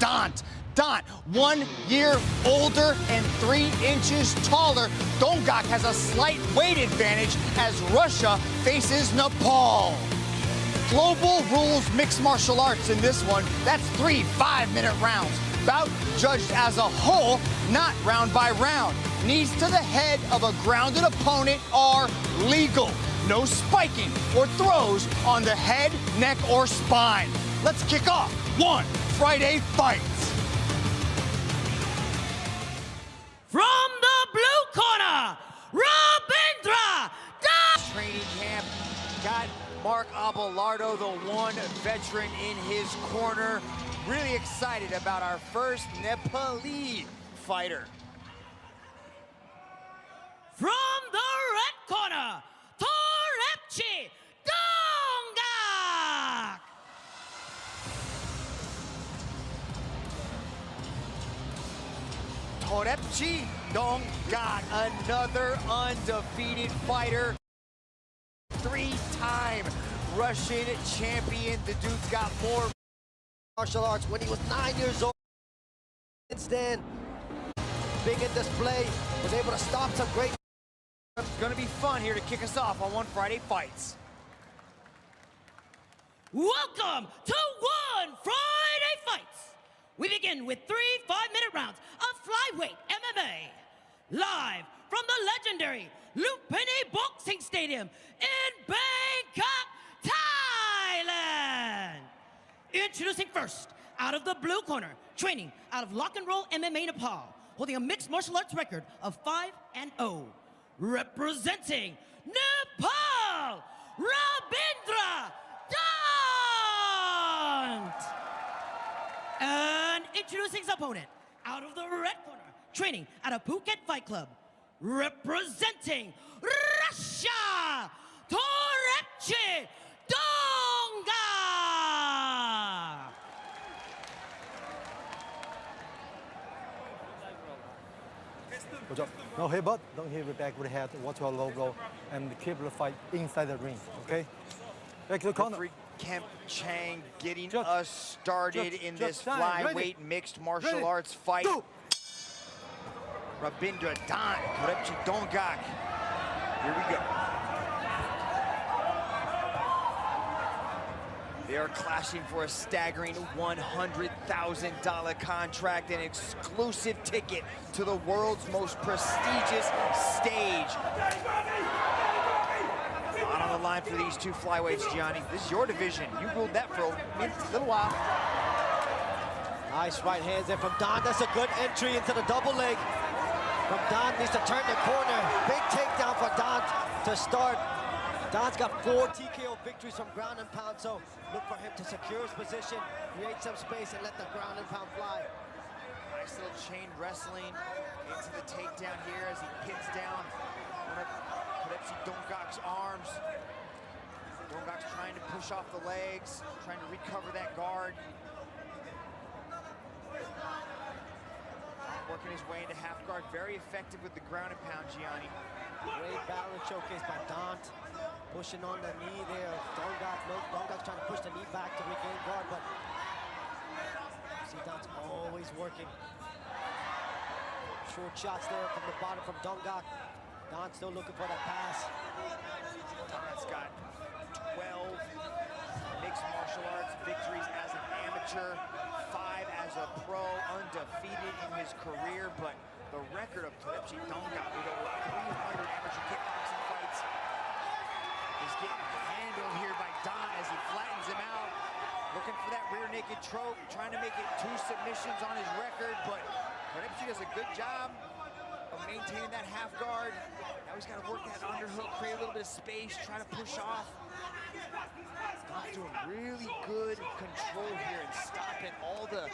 Dhant. Dhant, 1 year older and 3 inches taller. Dongak has a slight weight advantage as Russia faces Nepal. Global rules mixed martial arts in this one. That's 3 5-minute rounds. Bout judged as a whole, not round by round. Knees to the head of a grounded opponent are legal. No spiking or throws on the head, neck, or spine. Let's kick off one Friday Fights. From the blue corner, Rabindra Dhant. Training camp got Mark Abelardo, the one veteran, in his corner. Really excited about our first Nepali fighter. From the red corner, Torepchi Dongak. Torepchi Dongak, another undefeated fighter. 3-time Russian champion. The dude's got more martial arts when he was 9 years old. Since then, big in display, was able to stop some great. It's gonna be fun here to kick us off on One Friday Fights. Welcome to One Friday Fights. We begin with 3 5-minute rounds of flyweight MMA. Live from the legendary Lumpini Boxing Stadium in Bangkok, Thailand. Introducing first, out of the blue corner, training out of Lock and Roll MMA Nepal, holding a mixed martial arts record of 5-0. Representing Nepal, Rabindra Dhant. And introducing his opponent, out of the red corner, training at a Phuket Fight Club, representing Russia, Torepchi Dongak. No headbutt, don't hit it back with the head, watch your logo, and keep the fight inside the ring, okay? Back to the corner. Referee Kemp Chang getting us started in this flyweight mixed martial arts fight. Go. Rabindra Dhant, Torepchi Dongak. Here we go. They are clashing for a staggering $100,000 contract, an exclusive ticket to the world's most prestigious stage. A lot on the line for these two flyweights, Gianni. This is your division. You ruled that for a little while. Nice right hands there from Dhant. That's a good entry into the double leg. From Dhant, needs to turn the corner. Big takedown for Dhant to start. Dhant's got 4 TKO victories from ground and pound, so look for him to secure his position, create some space, and let the ground and pound fly. Nice little chain wrestling into the takedown here as he pins down one of Torepchi Dongak's arms. Dongak's trying to push off the legs, trying to recover that guard. Working his way into half guard, very effective with the ground and pound, Gianni. Great balance showcase by Dhant. Pushing on the knee there. Dongak's trying to push the knee back to regain guard, but see Dhant's always working. Short shots there from the bottom from Dongak. Dhant still looking for that pass. Dhant's got 12 mixed martial arts victories as an amateur, 5 as a pro, undefeated in his career, but the record of Torepchi Dongak with over 300 amateur kickboxing fights is getting handled here by Dhant as he flattens him out. Looking for that rear naked choke, trying to make it 2 submissions on his record, but Torepchi does a good job of maintaining that half guard. Now he's got to work that underhook, create a little bit of space, try to push off. Dhant doing really good control here and stopping all the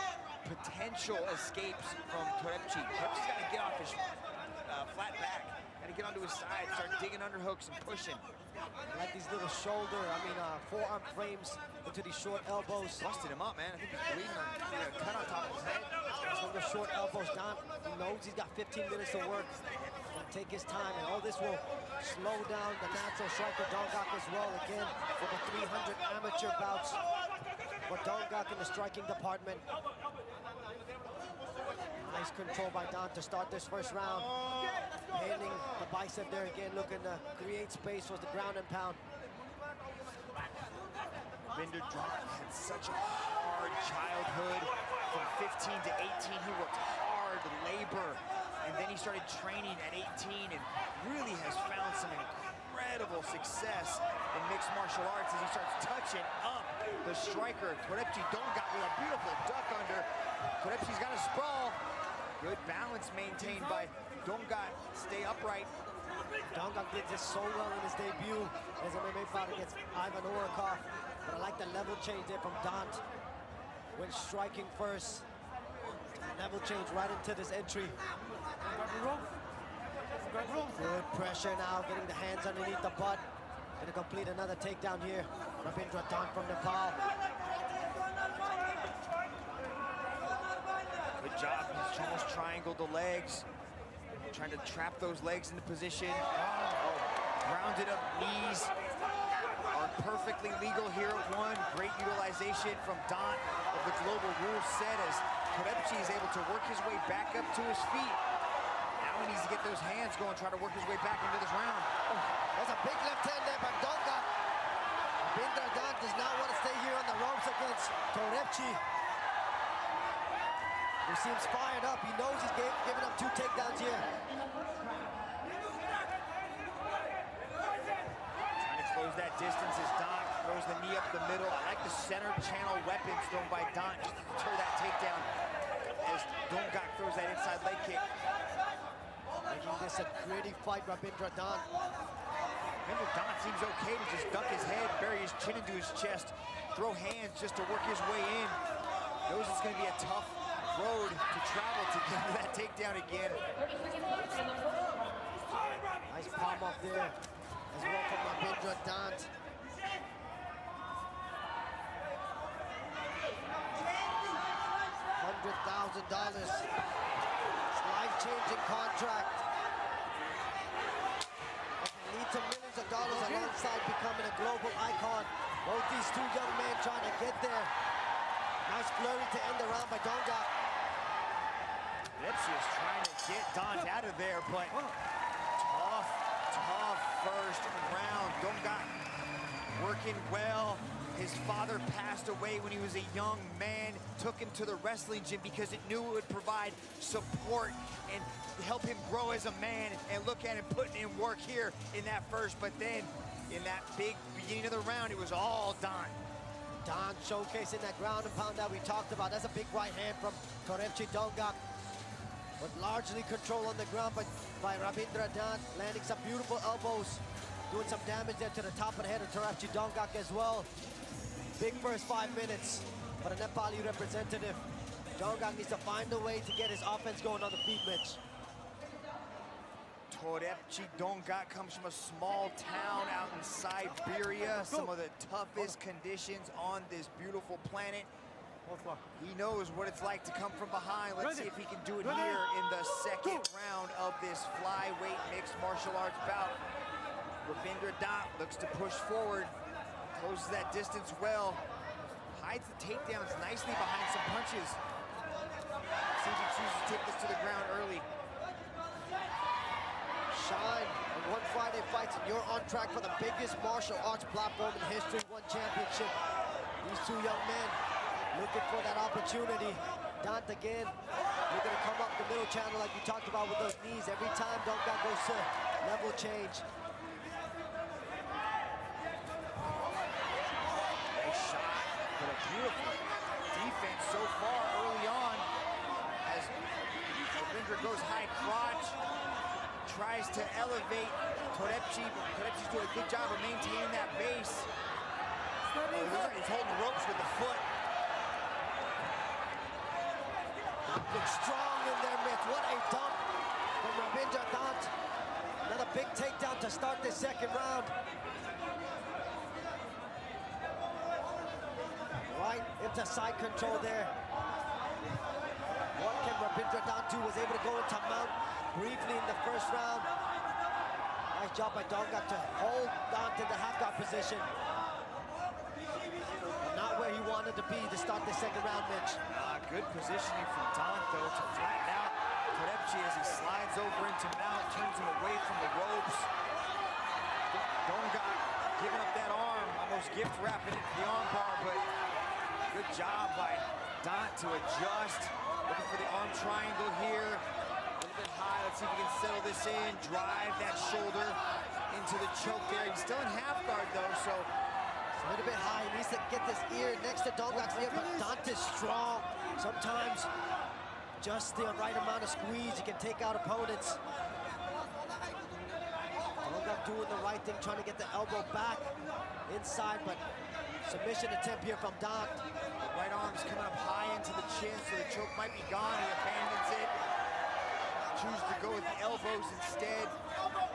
potential escapes from Torepchi. Torepchi's got to get off his flat back, got to get onto his side, start digging underhooks and pushing. Like these little forearm frames into these short elbows. Busted him up, man. I think he's bleeding on, cut on top of his head. Some of the short elbows down. He knows he's got 15 minutes to work. Gonna take his time, and all this will slow down the natural striker Dongak as well. Again, over 300 amateur bouts for Dongak in the striking department. control by Dhant to start this first round. Handling the bicep there again, looking to create space for the ground and pound. Rabindra Dhant had such a hard childhood. From 15 to 18, he worked hard, labor, and then he started training at 18 and really has found some incredible success in mixed martial arts as he starts touching up the striker. Torepchi Dongak with a beautiful duck under. Torepchi's got a sprawl. Good balance maintained by Dongak. Stay upright. Dongak did this so well in his debut as MMA fighter against Ivan Orikov. But I like the level change there from Dhant when striking first. Level change right into this entry. Good pressure now, getting the hands underneath the butt. Gonna complete another takedown here. Rabindra Dhant from Nepal. Good job. He's almost triangled the legs. Trying to trap those legs into position. Rounded up knees are perfectly legal here at one. Great utilization from Dhant of the global rule set as Torepchi is able to work his way back up to his feet. Now he needs to get those hands going, try to work his way back into this round. There's a big left hand there by Dongak. Rabindra Dhant does not want to stay here on the ropes against Torepchi, who seems fired up. He knows he's giving up 2 takedowns here. Trying to close that distance as Dhant throws the knee up the middle. I like the center channel weapons thrown by Dhant just to deter that takedown as Dongak throws that inside leg kick. Making this a gritty fight, Rabindra Dhant. Rabindra Dhant seems okay to just duck his head, bury his chin into his chest, throw hands just to work his way in. Knows it's going to be a tough road to travel to get to that takedown again. Nice palm up there as well from Rabindra Dhant. $100,000. Life-changing contract. It can lead to millions of dollars alongside becoming a global icon. Both these 2 young men trying to get there. Nice flurry to end the round by Dongak. Torepchi is trying to get Dhant out of there, but tough first round. Dongak working well. His father passed away when he was a young man, took him to the wrestling gym because it knew it would provide support and help him grow as a man, and look at him putting in work here in that first, but then in that big beginning of the round, it was all Dhant. Dhant showcasing that ground and pound that we talked about. That's a big right hand from Torepchi Dongak, but largely control on the ground by Rabindra Dhant, landing some beautiful elbows, doing some damage there to the top of the head of Torepchi Dongak as well. Big first 5 minutes for the Nepali representative. Dongak needs to find a way to get his offense going on the feet, Mitch. Torepchi Dongak comes from a small town out in Siberia, some of the toughest conditions on this beautiful planet. He knows what it's like to come from behind. Let's see if he can do it here in the second round of this flyweight mixed martial arts bout. Rabindra Dhant looks to push forward, closes that distance well, hides the takedowns nicely behind some punches. See if he chooses to take this to the ground early. Shine on One Friday Fights, and you're on track for the biggest martial arts platform in history, One Championship. These 2 young men looking for that opportunity. Dhant again, looking to come up the middle channel like we talked about with those knees. Every time Dongak goes to level change. Nice shot, but a beautiful defense so far early on as Rabindra goes high crotch, tries to elevate Torepchi, but Torepchi's doing a good job of maintaining that base. He's holding the ropes with the foot. Looks strong in there, Mitch. What a dump from Rabindra Dhant. Another big takedown to start this second round. Right into side control there. What can Rabindra Dhant do? Was able to go into mount briefly in the first round. Nice job by Dongak to hold Dhant in the half guard position. But not where he wanted wanted to be to start the second round, Mitch. Good positioning from Dhant, though, to flatten out Torepchi as he slides over into mount, turns him away from the ropes. Dongak giving up that arm, almost gift wrapping it to the arm bar, but good job by Dhant to adjust. Looking for the arm triangle here. A little bit high. Let's see if he can settle this in. Drive that shoulder into the choke there. He's still in half guard, though, so a little bit high. He needs to get this ear next to Dongak's ear, but Dhant is strong. Sometimes just the right amount of squeeze, you can take out opponents. Dongak doing the right thing, trying to get the elbow back inside, but submission attempt here from Dhant. The right arm's coming up high into the chin, so the choke might be gone. He abandons it. Chooses to go with the elbows instead.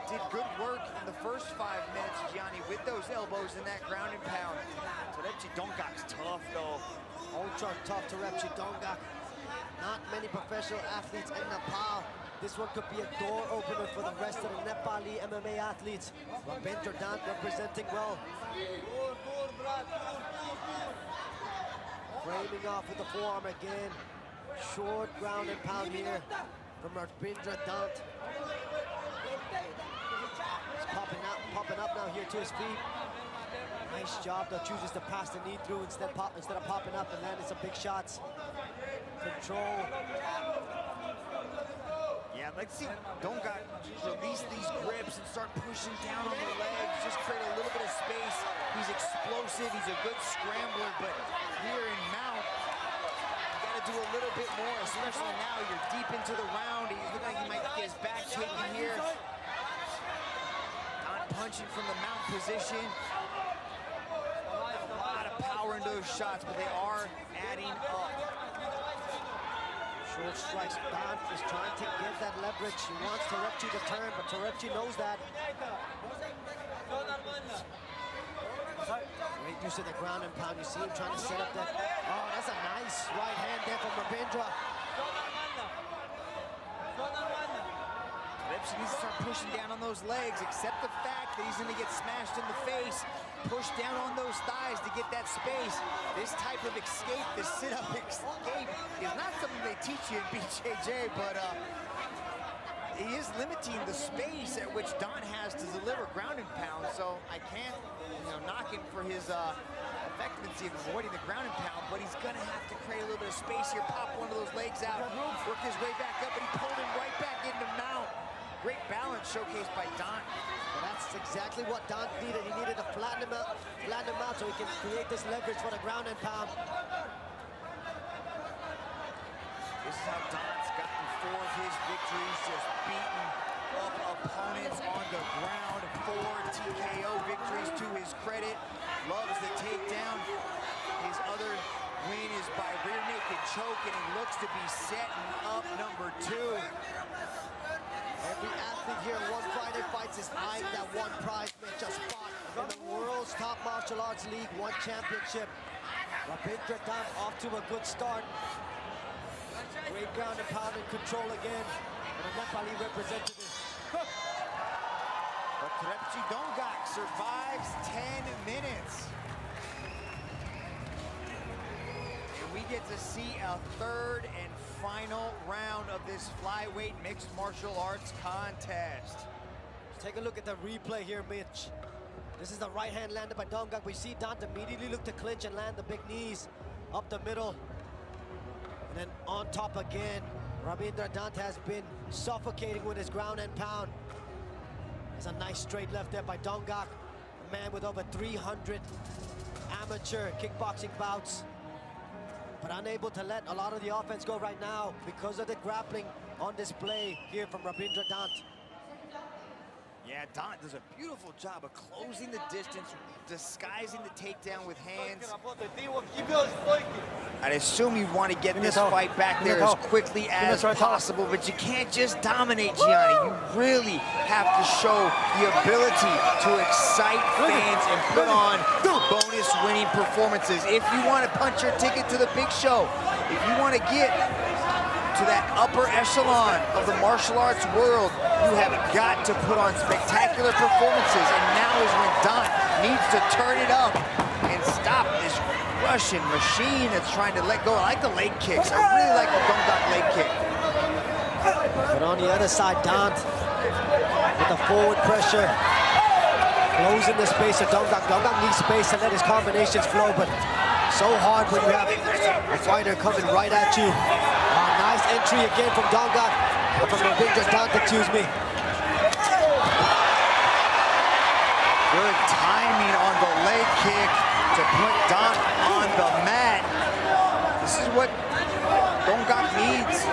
Did good work in the first 5 minutes, Gianni, with those elbows in that ground and pound. Torepchi Dongak's tough, though. Ultra tough Torepchi Dongak. Not many professional athletes in Nepal. This one could be a door opener for the rest of the Nepali MMA athletes. Rabindra Dhant representing well. Framing off with the forearm again. Short ground and pound here from Rabindra Dhant. He's popping up now here to his feet. Nice job, though, chooses to pass the knee through instead of popping up and landing some big shots. Control. Yeah, let's see Dongak release these grips and start pushing down on the legs, just create a little bit of space. He's explosive, he's a good scrambler, but here in mount, you gotta do a little bit more, especially now you're deep into the round. He's looking like he might get his back taken here. Not punching from the mount position. A lot of power in those shots, but they are adding up. Short strikes. Dhant is trying to get that leverage. He wants Torepchi to turn, but Torepchi knows that. Great use of the ground and pound. You see him trying to set up that. Oh, that's a nice right hand there from Rabindra. Torepchi needs to start pushing down on those legs, accept the fact that he's going to get smashed in the face. Push down on those thighs to get that space. This type of escape, this sit-up escape, is not something they teach you in BJJ, but he is limiting the space at which Dhant has to deliver ground and pound, so I can't, knock him for his effectiveness of avoiding the ground and pound, but he's gonna have to create a little bit of space here, pop one of those legs out, work his way back up, and he pulled him right back into mount. Great balance showcased by Dhant. Well, that's exactly what Dhant needed. He needed to flatten him out so he can create this leverage for the ground and pound. This is how Dhant's gotten 4 of his victories, just beating up opponents on the ground. 4 TKO victories to his credit. Loves the takedown. His other win is by rear naked choke, and he looks to be setting up number 2. Every athlete here in One Friday Fights is eyeing that one prize Mitch just fought in the world's top martial arts league, one championship. Rabindra Dhant off to a good start. Great ground and pound and control again. And a Nepali representative. But Torepchi Dongak survives 10 minutes. And we get to see a 3rd and final round of this flyweight mixed martial arts contest. Take a look at the replay here, Mitch. This is the right hand landed by Dongak. We see Dhant immediately look to clinch and land the big knees up the middle. And then on top again. Rabindra Dhant has been suffocating with his ground and pound. There's a nice straight left there by Dongak, a man with over 300 amateur kickboxing bouts, but unable to let a lot of the offense go right now because of the grappling on display here from Rabindra Dhant. Yeah, Dhant does a beautiful job of closing the distance, disguising the takedown with hands. I'd assume you want to get this fight back there as quickly as possible, but you can't just dominate, Gianni. You really have to show the ability to excite fans and put on bonus winning performances. If you want to punch your ticket to the big show, if you want to get to that upper echelon of the martial arts world, you have got to put on spectacular performances, and now is when Dhant needs to turn it up and stop this Russian machine that's trying to let go. I like the leg kicks. I really like the Dongak leg kick. But on the other side, Dhant with the forward pressure, closing the space of Dongak. Dongak needs space to let his combinations flow, but so hard when you have a fighter coming right at you. Nice entry again from Dongak, from Rabindra Dhant, excuse me. Good timing on the leg kick to put Dhant on the mat. This is what Dongak needs.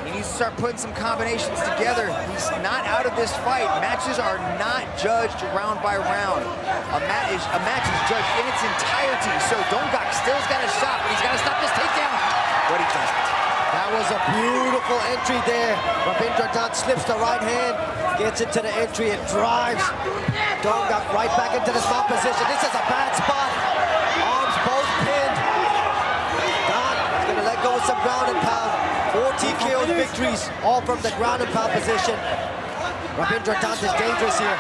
He needs to start putting some combinations together. He's not out of this fight. Matches are not judged round by round. A match is judged in its entirety. So Dongak still's got a shot, but he's got to stop this takedown. But he doesn't. That was a beautiful entry there. Rabindra Dhant slips the right hand, gets into the entry and drives Dongak right back into the mount position. This is a bad spot. Arms both pinned. Dhant is going to let go with some ground and pound. 4 TKO victories, all from the ground and pound position. Rabindra Dhant is dangerous here.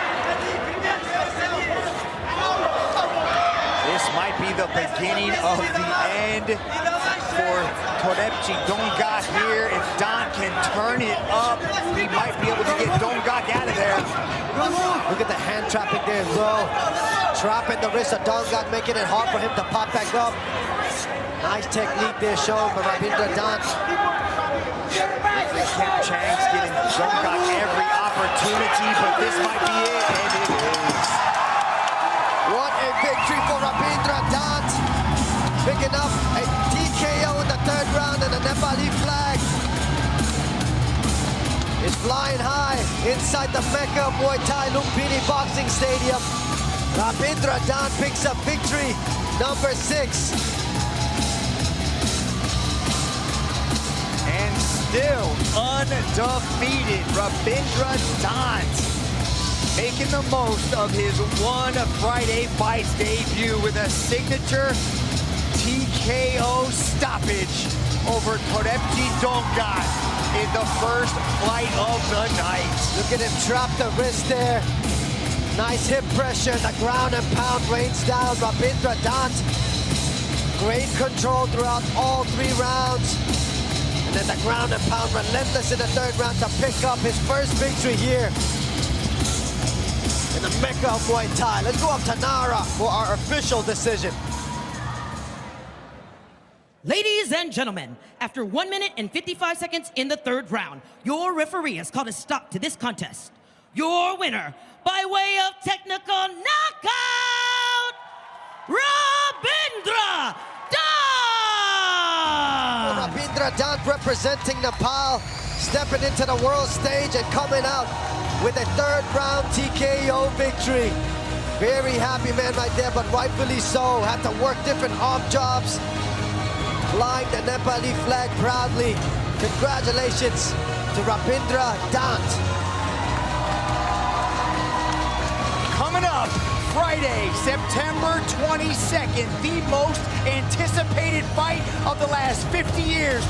This might be the beginning of the end for Torepchi. Dongak here, if Dhant can turn it up, he might be able to get Dongak out of there. Look at the hand trapping there as well. Trapping the wrist of Dongak, making it hard for him to pop back up. Nice technique there shown by Rabindra Dhant. Kim Chang's giving Dongak every opportunity, but this might be it, and it is. What a victory for Rabindra Dhant. Picking up a TKO in the 3rd round, and the Nepali flag is flying high inside the Mecca of Muay Thai Lumpini Boxing Stadium. Rabindra Dhant picks up victory number 6. And still undefeated, Rabindra Dhant making the most of his one Friday Fights debut with a signature TKO stoppage over Torepchi Dongak in the first fight of the night. Look at him trap the wrist there. Nice hip pressure, the ground and pound rains down. Rabindra Dhant, great control throughout all 3 rounds. And then the ground and pound relentless in the 3rd round to pick up his first victory here in the Mecca of Muay Thai. Let's go up to Nara for our official decision. Ladies and gentlemen, after 1 minute and 55 seconds in the 3rd round, your referee has called a stop to this contest. Your winner, by way of technical knockout, Rabindra Dhant! Rabindra Dhant representing Nepal, stepping into the world stage and coming out with a 3rd round TKO victory. Very happy man right there, but rightfully so. Had to work different off jobs. Flying the Nepali flag proudly. Congratulations to Rabindra Dhant. Coming up Friday, September 22nd, the most anticipated fight of the last 50 years.